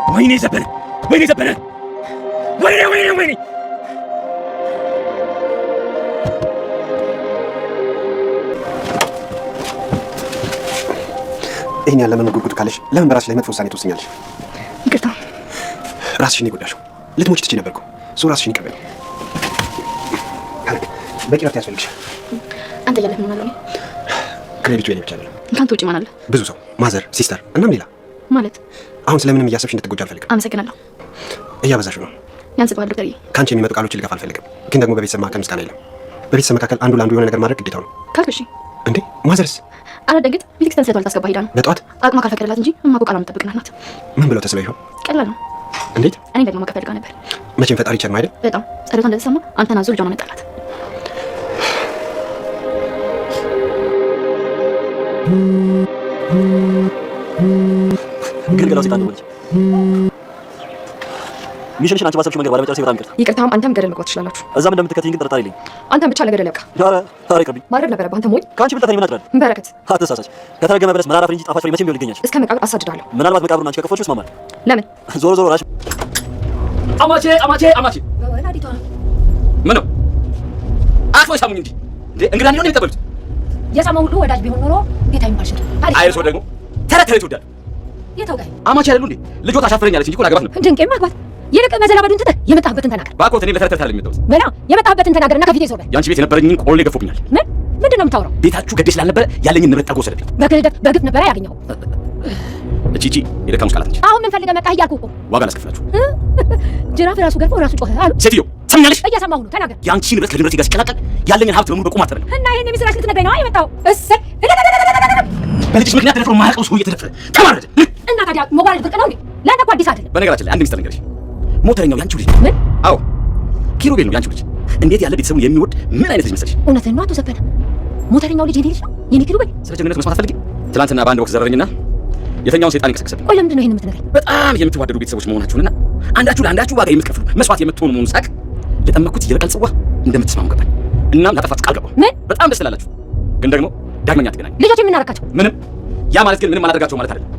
ወይኔ ዘበነ ወይኔ ዘበነ ወይኔ ወይኔ ወይኔ ይሄን ያለ ምን ጉጉት ካለሽ ለምን በራስሽ ላይ መጥፎ ውሳኔ ትወስኛለሽ? ይቅርታ። ራስሽን ይጎዳሽው። ልትሞች ትችይ ነበርኩ። ራስሽን ይቀበል። በቂ ረፍት ያስፈልግሻል። አንተ ያለህ ምን ማለት ነው? ክሬዲቱ የኔ ብቻ አይደለም። ካንተ ውጪ ማን አለ? ብዙ ሰው፣ ማዘር፣ ሲስተር እናም ሌላ ማለት። አሁን ስለምንም እያሰብሽ እንድትጎጂ አልፈልግም። አመሰግናለሁ። እያበዛሽው ነው። ያንስባል ዶክተር። ካንቺ የሚመጡ ቃሎችን ልገፋ አልፈልግም። ግን ደግሞ በቤተሰብ መካከል ምስጋና የለም። በቤተሰብ መካከል አንዱ ለአንዱ የሆነ ነገር ማድረግ ግዴታው ነው። ካልክሽ እንዴ ማዘርስ? አላደግጥ ቤተክርስቲያን ስለተዋል ታስገባ ሄዳ ነው በጠዋት አቅማ ካልፈቀደላት እንጂ እማቆ ቃሏን የምትጠብቅ ናት። ምን ብለው ተስበው ይሆን? ቀላል ነው። እንዴት? እኔ ደግሞ ማቀፍ ፈልጋ ነበር። መቼም ፈጣሪ ይችላል አይደል? በጣም ጸሎቷ እንደተሰማ አንተን አዞ ልጇን አመጣላት። ግን ገላው ሲጣን ወልጅ ሚሽንሽን አንቺ ባሰብሽው መንገድ ባለመጨረሴ በጣም ይቅርታ። ይቅርታም አንተም ገደል መግባት ትችላላችሁ። እዛም እንደምትከተኝ ግን ጥርጣሬ የለኝም። አንተም ብቻ ለገደል ያብቃ። ኧረ ታሪክ ቅርቢ ማድረግ ነበረብህ አንተ ሞኝ። ከአንቺ ብልጠት ምን አድራለሁ? በረከት አትሳሳች። ከተረገመ በለስ መራራ ፍሬ እንጂ ጣፋጭ ፍሬ መቼም ቢሆን ይገኛል። እስከ መቃብር አሳድዳለሁ። ምናልባት መቃብሩን አንቺ ከከፈችው እስማማለሁ። ለምን? ዞሮ ዞሮ ራሽ አማቼ ወላዲቷ ምን ነው አትፎ ይሳሙኝ እንጂ እንግዳ ነው የሚጠበሉት። የሰማው ሁሉ ወዳጅ ቢሆን ኖሮ ጌታ ይማርሽ። አይርሶ ደግሞ ተረት ይወዳል። የተውጋይ አማቼ አይደሉ እንዴ? ልጆት አሻፈረኛለች እንጂ እኮ ላገባት ነው። ድንቄ ማግባት ይልቅ መዘላበዱን ትተህ የመጣህበትን ተናገር። ባኮት እኔ ለተረት አይደለም የመጣሁት። በላ የመጣህበትን ተናገርና ከፊቴ ዞር በል። ያንቺ ቤት የነበረኝን ቆሌ ገፎብኛል። ምንድን ነው የምታወራው? ቤታችሁ ገዴ ስላልነበረ ያለኝን ንብረት ጠርጎ ወሰደብኝ። በክህደት በግፍ ነበረ ያገኘው። እቺ የደካሙስ ቃላት ነች። አሁን ምን ፈልገህ መጣህ እያልኩህ እኮ። ዋጋ ላስከፍላችሁ። ጅራፍ ራሱ ገርፎ ራሱ ጮኸ አሉ። ሴትዮ ሰምኛለሽ? እየሰማሁ ነው። ተናገር። ያንቺ ንብረት ከንብረቴ ጋር ሲቀላቀል ያለኝን ሀብት በሙሉ በቁም አትበለም እና ይሄን የሚስራሽ ልትነግረኝ ነው የመጣው? እሰይ በልጅሽ ምክንያት ተደፍሮ ማያውቀው ሰው እየተደፈረ ተማረደ። እና ታዲያ ሞባይል ብርቅ ነው እንዴ? ለአንተ እኮ አዲስ አይደለም። በነገራችን ላይ አንድ ሚስጥር ልንገርሽ። ሞተረኛው ያንቺው ልጅ ነው። ምን? አዎ ኪሩቤል ነው ያንቺው ልጅ። እንዴት ያለ ቤተሰቡን የሚወድ ምን አይነት ልጅ መሰለሽ? እውነትህን ነው አቶ ዘበነ። ሞተረኛው ልጅ የኔ ልጅ ነው? የኔ ኪሩቤል? ስለ ጀግንነት መስማት አትፈልጊ? ትናንትና በአንድ ወቅት ዘረረኝና የተኛውን ሰይጣን ይቀሰቅሰብኝ። ቆይ ለምንድን ነው ይሄን የምትነግረኝ? በጣም የምትዋደዱ ቤተሰቦች መሆናችሁንና አንዳችሁ ለአንዳችሁ ዋጋ የምትከፍሉ መስዋዕት የምትሆኑ መሆኑን ሳቅ ለጠመኩት የበቀል ጽዋ እንደምትስማሙ ገባኝ። እናም ላጠፋችሁ ቃል ገባሁ። ምን? በጣም ደስ ትላላችሁ፣ ግን ደግሞ ዳግመኛ አትገናኙ። ልጆች የምናረካቸው ምንም። ያ ማለት ግን ምንም አላደርጋቸው ማለት አይደለም።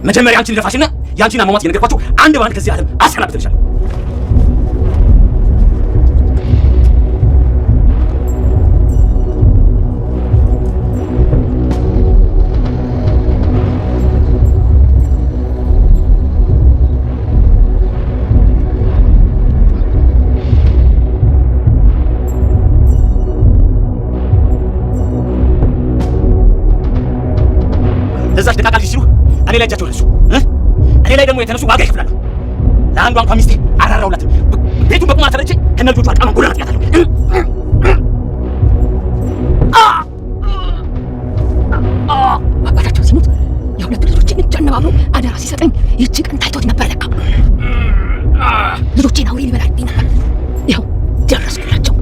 መጀመሪያ አንቺን ልደፋሽና ያንቺን አሟሟት እየነገርኳችሁ አንድ ባንድ ከዚህ ዓለም አሰናብትልሻለሁ። እዛች ደቃቃ ልጅ ሲሉ እኔ ላይ እጃቸው ደረሱ። እኔ ላይ ደግሞ የተነሱ ዋጋ ይከፍላሉ። ለአንዷ እንኳን ሚስቴ አራራውላት ቤቱን በቁማ ተረቼ ከነ ልጆቿ አቃማ ጎዳና ጥያታለሁ። አባታቸው ሲሞት የሁለቱ ልጆቼን እጅ አነባብሮ አደራ ሲሰጠኝ ይህች ቀን ታይቶት ነበር። ለካ ልጆቼን አውሬ ሊበላልብኝ ነበር። ይኸው ደረስኩላቸው።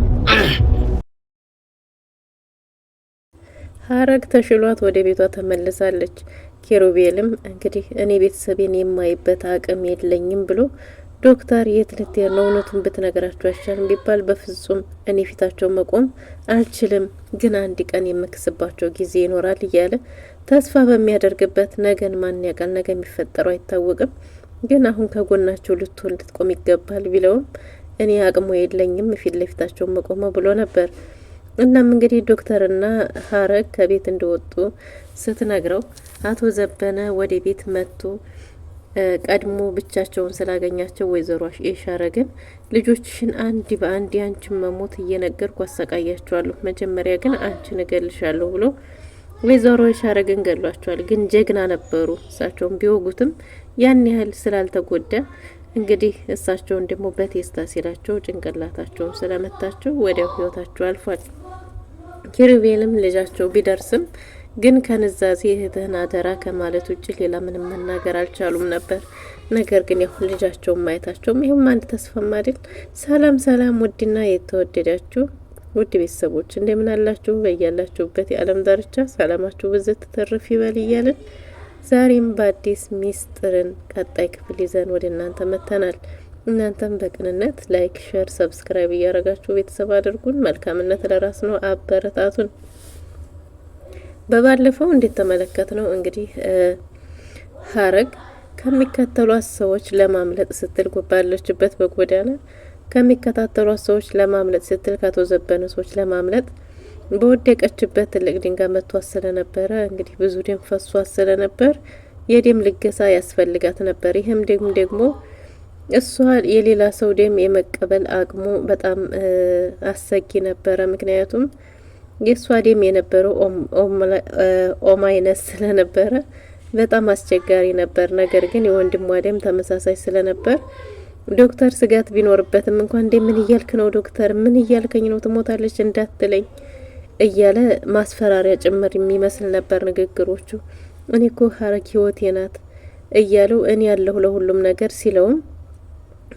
ሀረግ ተሽሏት ወደ ቤቷ ተመልሳለች። ኪሩቤልም እንግዲህ እኔ ቤተሰቤን የማይበት አቅም የለኝም ብሎ ዶክተር የት ልትሄድ ነው? እውነቱን ብትነግራቸው አይሻልም ቢባል በፍጹም እኔ ፊታቸው መቆም አልችልም፣ ግን አንድ ቀን የምክስባቸው ጊዜ ይኖራል እያለ ተስፋ በሚያደርግበት ነገን ማን ያውቃል፣ ነገ የሚፈጠረው አይታወቅም፣ ግን አሁን ከጎናቸው ልትሆን ልትቆም ይገባል ቢለውም እኔ አቅሙ የለኝም ፊት ለፊታቸው መቆመው ብሎ ነበር። እናም እንግዲህ ዶክተርና ሀረግ ከቤት እንደወጡ ስትነግረው አቶ ዘበነ ወደ ቤት መጥቶ ቀድሞ ብቻቸውን ስላገኛቸው ወይዘሮ ሻረግን ልጆችሽን አንድ በአንድ ያንቺን መሞት እየነገርኩ አሰቃያቸዋለሁ፣ መጀመሪያ ግን አንቺን እገልሻለሁ ብሎ ወይዘሮ ሻረግን ገሏቸዋል። ግን ጀግና ነበሩ። እሳቸውን ቢወጉትም ያን ያህል ስላልተጎዳ እንግዲህ እሳቸውን ደግሞ በቴስታ ሲላቸው ጭንቅላታቸውን ስለመታቸው ወዲያው ህይወታቸው አልፏል። ኪሩቤልም ልጃቸው ቢደርስም ግን ከንዛዜ እህትህን አደራ ከማለት ውጭ ሌላ ምንም መናገር አልቻሉም ነበር። ነገር ግን ያው ልጃቸውን ማየታቸውም ይህም አንድ ተስፋም አይደል። ሰላም ሰላም፣ ውድና የተወደዳችሁ ውድ ቤተሰቦች እንደምን አላችሁ? በያላችሁበት የዓለም ዳርቻ ሰላማችሁ ብዝት ትርፍ ይበል እያልን ዛሬም በአዲስ ሚስጥርን ቀጣይ ክፍል ይዘን ወደ እናንተ መጥተናል። እናንተም በቅንነት ላይክ፣ ሼር፣ ሰብስክራይብ እያረጋችሁ ቤተሰብ አድርጉን። መልካምነት ለራስ ነው፣ አበረታቱን። በባለፈው እንዴት ተመለከት ነው እንግዲህ ሀረግ ከሚከተሏት ሰዎች ለማምለጥ ስትል ባለችበት በጎዳና ከሚከታተሏት ሰዎች ለማምለጥ ስትል ከአቶ ዘበነ ሰዎች ለማምለጥ በወደቀችበት ትልቅ ድንጋይ መቷት ስለነበረ እንግዲህ ብዙ ደም ፈሷት ስለነበር የደም ልገሳ ያስፈልጋት ነበር። ይህም ደግሞ እሷ የሌላ ሰው ደም የመቀበል አቅሙ በጣም አሰጊ ነበረ። ምክንያቱም የእሷ ደም የነበረው ኦማይነስ ስለነበረ በጣም አስቸጋሪ ነበር። ነገር ግን የወንድሟ ደም ተመሳሳይ ስለነበር ዶክተር ስጋት ቢኖርበትም እንኳን እንዴ ምን እያልክ ነው ዶክተር? ምን እያልከኝ ነው? ትሞታለች እንዳትለኝ እያለ ማስፈራሪያ ጭምር የሚመስል ነበር ንግግሮቹ። እኔ እኮ ሀረግ ህይወቴ ናት እያለው እኔ ያለሁ ለሁሉም ነገር ሲለውም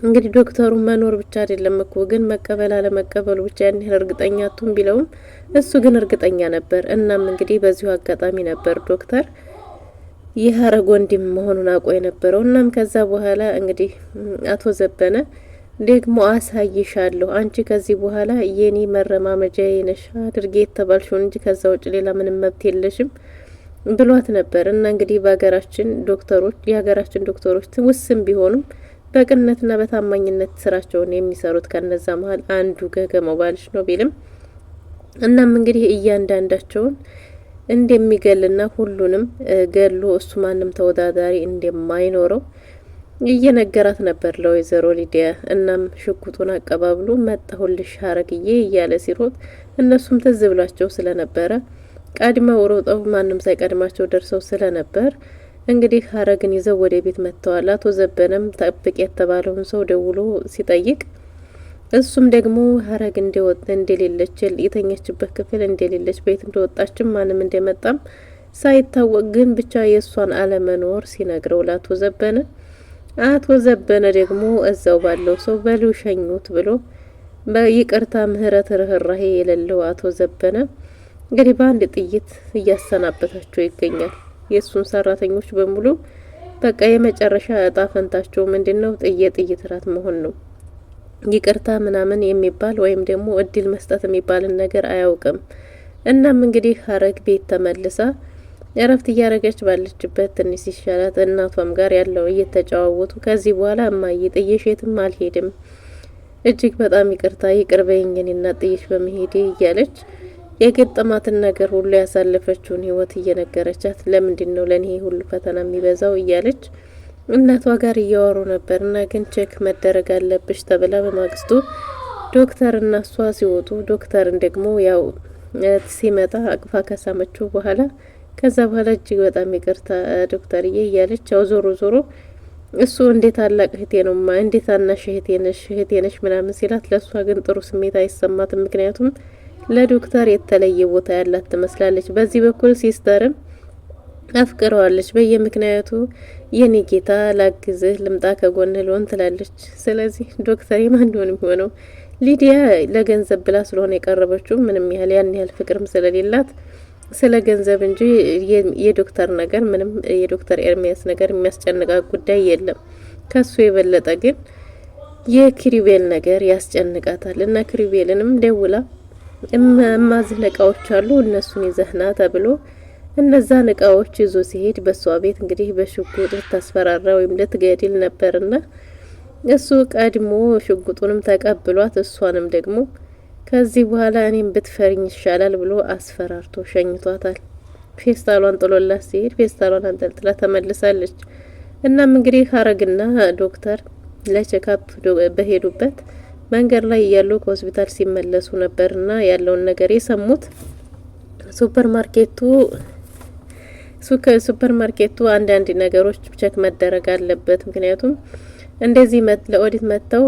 እንግዲህ ዶክተሩ መኖር ብቻ አይደለም እኮ ግን መቀበል አለመቀበሉ ብቻ ያን ያህል እርግጠኛ አቱም ቢለውም እሱ ግን እርግጠኛ ነበር። እናም እንግዲህ በዚሁ አጋጣሚ ነበር ዶክተር የሀረግ ወንድም መሆኑን አውቆ የነበረው። እናም ከዛ በኋላ እንግዲህ አቶ ዘበነ ደግሞ አሳይሻለሁ፣ አንቺ ከዚህ በኋላ የኔ መረማመጃ ነሽ አድርጌ የተባልሽውን እንጂ ከዛ ውጭ ሌላ ምንም መብት የለሽም ብሏት ነበር። እና እንግዲህ የሀገራችን ዶክተሮች ውስን ቢሆኑም በቅንነትና በታማኝነት ስራቸውን የሚሰሩት ከነዛ መሀል አንዱ ገገመው ባልሽ ነው ቢልም እናም እንግዲህ እያንዳንዳቸውን እንደሚገልና ሁሉንም ገሎ እሱ ማንም ተወዳዳሪ እንደማይኖረው እየነገራት ነበር ለወይዘሮ ሊዲያ። እናም ሽጉጡን አቀባብሎ መጣሁልሽ ሀረግዬ እያለ ሲሮጥ እነሱም ትዝ ብሏቸው ስለነበረ ቀድመው ሮጠው ማንም ሳይቀድማቸው ደርሰው ስለነበር እንግዲህ ሀረግን ይዘው ወደ ቤት መጥተዋል። አቶ ዘበነም ጠብቅ የተባለውን ሰው ደውሎ ሲጠይቅ እሱም ደግሞ ሀረግ እንደሌለች የተኛችበት ክፍል እንደሌለች ቤት እንደወጣችም ማንም እንደመጣም ሳይታወቅ ግን ብቻ የእሷን አለመኖር ሲነግረው ለአቶ ዘበነ ደግሞ እዛው ባለው ሰው በሉ ሸኙት ብሎ በይቅርታ ምህረት ርህራሄ የሌለው አቶ ዘበነ እንግዲህ በአንድ ጥይት እያሰናበታቸው ይገኛል። የእሱን ሰራተኞች በሙሉ በቃ የመጨረሻ እጣ ፈንታቸው ምንድነው? ጥይት ራት መሆን ነው። ይቅርታ ምናምን የሚባል ወይም ደግሞ እድል መስጠት የሚባልን ነገር አያውቅም። እናም እንግዲህ ሀረግ ቤት ተመልሳ እረፍት እያረገች ባለችበት ትንሽ ሲሻላት እናቷም ጋር ያለው እየተጫዋወቱ ከዚህ በኋላ እማዬ ጥዬሽ የትም አልሄድም፣ እጅግ በጣም ይቅርታ ይቅርበኝ እኔና ጥዬሽ በመሄዴ እያለች የገጠማትን ነገር ሁሉ ያሳለፈችውን ህይወት እየነገረቻት ለምንድን ነው ለኔ ሁሉ ፈተና የሚበዛው እያለች እናቷ ጋር እያወሩ ነበር። እና ግን ቼክ መደረግ አለብሽ ተብላ በማግስቱ ዶክተር እና እሷ ሲወጡ ዶክተርን ደግሞ ያው ሲመጣ አቅፋ ከሳመችው በኋላ ከዛ በኋላ እጅግ በጣም ይቅርታ ዶክተርዬ እያለች ያው ዞሮ እሱ እንዴት ታላቅ እህቴ ነው እንዴት አናሽ እህቴ ነሽ ምናምን ሲላት ለእሷ ግን ጥሩ ስሜት አይሰማትም። ምክንያቱም ለዶክተር የተለየ ቦታ ያላት ትመስላለች። በዚህ በኩል ሲስተርም አፍቅረዋለች በየምክንያቱ የኔ ጌታ ላግዝህ ልምጣ ከጎንህ ልሆን ትላለች። ስለዚህ ዶክተር የማን እንደሆነ የሚሆነው ሊዲያ ለገንዘብ ብላ ስለሆነ የቀረበችው ምንም ያን ያህል ፍቅርም ስለሌላት ስለ ገንዘብ እንጂ የዶክተር ነገር ምንም የዶክተር ኤርሚያስ ነገር የሚያስጨንቃ ጉዳይ የለም። ከሱ የበለጠ ግን የክሪቤል ነገር ያስጨንቃታል። እና ክሪቤልንም ደውላ እማዝህ እቃዎች አሉ እነሱን ይዘህና ተብሎ እነዛን እቃዎች ይዞ ሲሄድ በሷ ቤት እንግዲህ በሽጉጥ ልታስፈራራ ወይም ልትገድል ነበርና እሱ ቀድሞ ሽጉጡንም ተቀብሏት እሷንም ደግሞ ከዚህ በኋላ እኔም ብትፈሪኝ ይሻላል ብሎ አስፈራርቶ ሸኝቷታል። ፌስታሏን ጥሎላት ሲሄድ ፌስታሏን አንጠልጥላ ተመልሳለች። እናም እንግዲህ ሀረግና ዶክተር ለቼካፕ በሄዱበት መንገድ ላይ እያሉ ከሆስፒታል ሲመለሱ ነበርና ያለውን ነገር የሰሙት ሱፐር ማርኬቱ አንዳንድ ነገሮች ቼክ መደረግ አለበት። ምክንያቱም እንደዚህ ለኦዲት መጥተው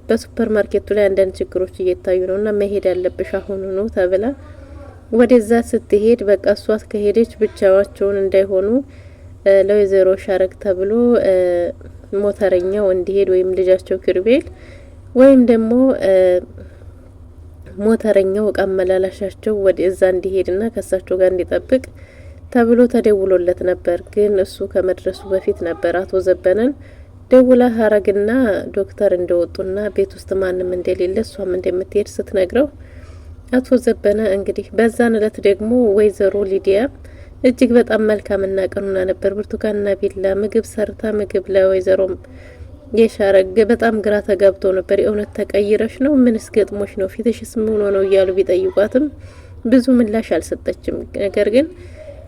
በሱፐር ማርኬቱ ላይ አንዳንድ ችግሮች እየታዩ ነውና መሄድ ያለብሽ አሁኑ ነው ተብላ ወደዛ ስትሄድ በቃ እሷ ከሄደች ብቻዋቸውን እንዳይሆኑ ለወይዘሮ ሻረግ ተብሎ ሞተረኛው እንዲሄድ ወይም ልጃቸው ክርቤል ወይም ደግሞ ሞተረኛው እቃ መላላሻቸው ወደዛ እንዲሄድና ከሳቸው ጋር እንዲጠብቅ ተብሎ ተደውሎለት ነበር። ግን እሱ ከመድረሱ በፊት ነበር አቶ ዘበነን ደውላ ሀረግና ዶክተር እንደወጡና ቤት ውስጥ ማንም እንደሌለ እሷም እንደምትሄድ ስትነግረው አቶ ዘበነ እንግዲህ በዛን እለት ደግሞ ወይዘሮ ሊዲያ እጅግ በጣም መልካምና ቀኑና ነበር። ብርቱካንና ቢላ ምግብ ሰርታ ምግብ ለወይዘሮም የሻረግ በጣም ግራ ተጋብቶ ነበር። የእውነት ተቀይረሽ ነው? ምንስ ገጥሞሽ ነው? ፊትሽስ ምን ሆኖ ነው እያሉ ቢጠይቋትም ብዙ ምላሽ አልሰጠችም። ነገር ግን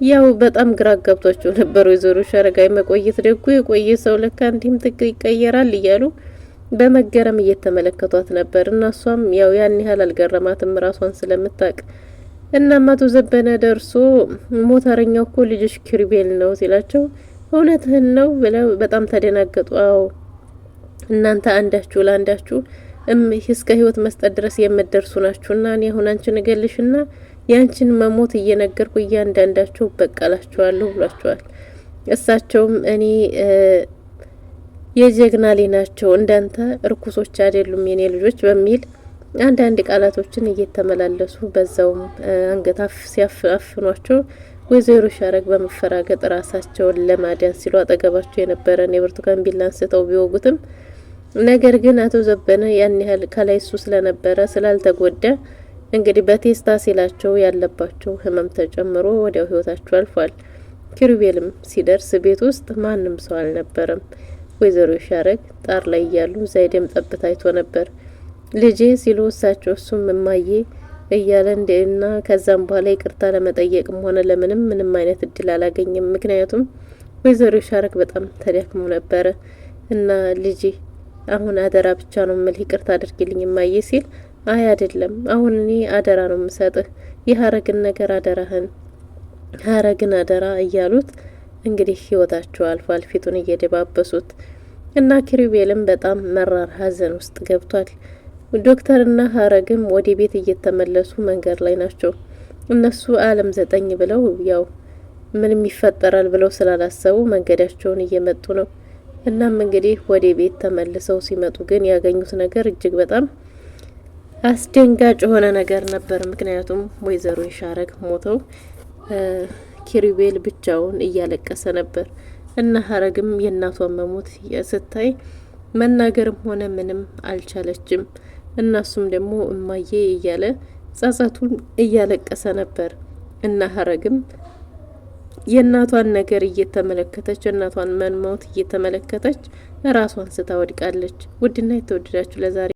ያው በጣም ግራ ገብቷቸው ነበር። ወይዘሮ ሻረጋይ መቆየት ደጉ የቆየ ሰው ለካ እንዲህም ጥቅ ይቀየራል እያሉ በመገረም እየተመለከቷት ነበር። እና እሷም ያው ያን ያህል አልገረማትም ራሷን ስለምታውቅ። እናም አቶ ዘበነ ደርሶ ሞተረኛው እኮ ልጅሽ ኪሩቤል ነው ሲላቸው እውነትህን ነው ብለው በጣም ተደናገጡ። አዎ እናንተ አንዳችሁ ለአንዳችሁ እስከ ህይወት መስጠት ድረስ የምትደርሱ ናችሁና እኔ አሁን አንቺን እገልሽና ያንቺን መሞት እየነገርኩ እያንዳንዳችሁ በቀላችኋለሁ ብሏቸዋል። እሳቸውም እኔ የጀግና ላይ ናቸው እንዳንተ እርኩሶች አይደሉም የኔ ልጆች በሚል አንዳንድ ቃላቶችን እየተመላለሱ በዛውም አንገታፍ ሲያፍኗቸው ወይዘሮ ሻረግ በመፈራገጥ ራሳቸውን ለማዳን ሲሉ አጠገባቸው የነበረን የብርቱካን ቢላ አንስተው ቢወጉትም ነገር ግን አቶ ዘበነ ያን ያህል ከላይ እሱ ስለነበረ ስላልተጎዳ እንግዲህ በቴስታ ሲላቸው ያለባቸው ህመም ተጨምሮ ወዲያው ህይወታቸው አልፏል። ኪሩቤልም ሲደርስ ቤት ውስጥ ማንም ሰው አልነበረም። ወይዘሮ ሻረግ ጣር ላይ እያሉ ዛይደም ጠብታ አይቶ ነበር። ልጄ ሲሉ እሳቸው እሱም እማዬ እያለ እንደና ከዛም በኋላ ይቅርታ ለመጠየቅም ሆነ ምንም አይነት እድል አላገኘም። ምክንያቱም ወይዘሮ ሻረግ በጣም ተዳክመው ነበረ እና ልጄ አሁን አደራ ብቻ ነው ምል ይቅርታ አድርጊልኝ እማዬ ሲል አይ አይደለም አሁን እኔ አደራ ነው የምሰጥህ የሀረግን ነገር አደራህን ሀረግን አደራ እያሉት እንግዲህ ህይወታቸው አልፏል። ፊቱን እየደባበሱት እና ኪሩቤልም በጣም መራር ሀዘን ውስጥ ገብቷል። ዶክተርና ሀረግም ወደ ቤት እየተመለሱ መንገድ ላይ ናቸው። እነሱ አለም 9 ብለው ያው ምንም ይፈጠራል ብለው ስላላሰቡ መንገዳቸውን እየመጡ ነው። እናም እንግዲህ ወደ ቤት ተመልሰው ሲመጡ ግን ያገኙት ነገር እጅግ በጣም አስደንጋጭ የሆነ ነገር ነበር። ምክንያቱም ወይዘሮ ሻረግ ሞተው ኪሩቤል ብቻውን እያለቀሰ ነበር እና ሀረግም የእናቷን መሞት ስታይ መናገርም ሆነ ምንም አልቻለችም። እናሱም ደግሞ እማዬ እያለ ጸጸቱን እያለቀሰ ነበር እና ሀረግም የእናቷን ነገር እየተመለከተች እናቷን መሞት እየተመለከተች ራሷን ስታ ወድቃለች። ውድና የተወደዳችሁ ለዛሬ